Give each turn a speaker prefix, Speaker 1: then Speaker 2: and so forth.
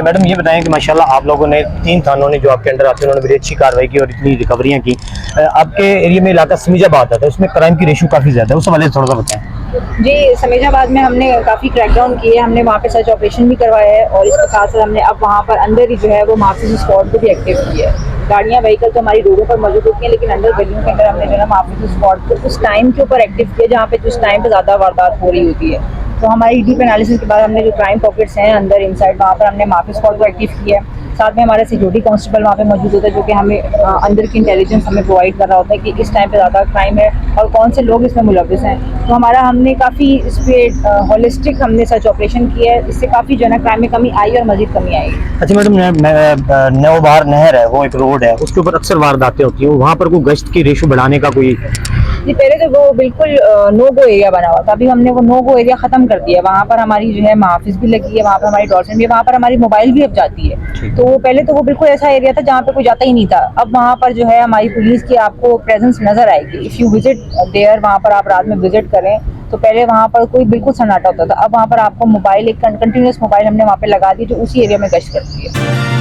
Speaker 1: Madam ये बताएं कि माशाल्लाह आप लोगों ने 3 थानों ने जो आपके अंडर आते हैं उन्होंने बड़ी अच्छी कार्रवाई की और इतनी रिकवरियां की। आपके एरिया में इलाका समीजाबाद आता है, उसमें क्राइम की रेशो काफ़ी ज़्यादा है, उस हवाले से थोड़ा सा बताएं।
Speaker 2: जी, समीजाबाद में हमने काफ़ी क्रैकडाउन किए, हमने वहाँ पे सर्च ऑपरेशन भी करवाया है और इसके साथ साथ हमने अब वहाँ पर अंदर ही जो है वो माफिज स्क्वाड को भी एक्टिव किया है। गाड़ियाँ व्हीकल तो हमारी रोडों पर मौजूद होती हैं, लेकिन अंदर गलियों के अंदर हमने जो है माफिज स्क्वाड को उस टाइम के ऊपर एक्टिव किया जहाँ पे जिस टाइम पे ज़्यादा वारदात हो रही होती है। तो हमारी डीप एनालिसिस के बाद हमने जो क्राइम पॉकेट्स हैं अंदर इनसाइड वहाँ पर हमने माफिज स्क्वाड को एक्टिव किया है। साथ में हमारा सिक्योरिटी कांस्टेबल वहाँ पे मौजूद होता है जो कि हमें अंदर की इंटेलिजेंस हमें प्रोवाइड कर रहा होता है कि इस टाइम पे ज़्यादा क्राइम है और कौन से लोग इसमें मुलविस हैं। तो हमने काफ़ी इस पर होलिस्टिक हमने सर्च ऑपरेशन किया है, इससे काफ़ी जो है ना क्राइम में कमी आई और मजीद कमी आई।
Speaker 1: अच्छा मैडम, नौबार नहर है, वो एक रोड है, उसके ऊपर अक्सर वारदातें होती हैं, वहाँ पर कोई गश्त की रेशो बढ़ाने का कोई?
Speaker 2: जी, पहले तो वो बिल्कुल नो गो एरिया बना हुआ था, अभी हमने वो नो गो एरिया खत्म कर दिया है। वहाँ पर हमारी जो है मुहाफिज भी लगी है, वहाँ पर हमारी डॉल्फिन भी है, वहाँ पर हमारी मोबाइल भी अब जाती है। तो पहले तो वो बिल्कुल ऐसा एरिया था जहाँ पे कोई जाता ही नहीं था। अब वहाँ पर जो है हमारी पुलिस की आपको प्रेजेंस नजर आएगी। इफ यू विजिट देयर, वहाँ पर आप रात में विजिट करें तो पहले वहाँ पर कोई बिल्कुल सन्नाटा होता था, अब वहाँ पर आपको मोबाइल एक कंटिन्यूस मोबाइल हमने वहाँ पे लगा दी जो उसी एरिया में गश्त करती है।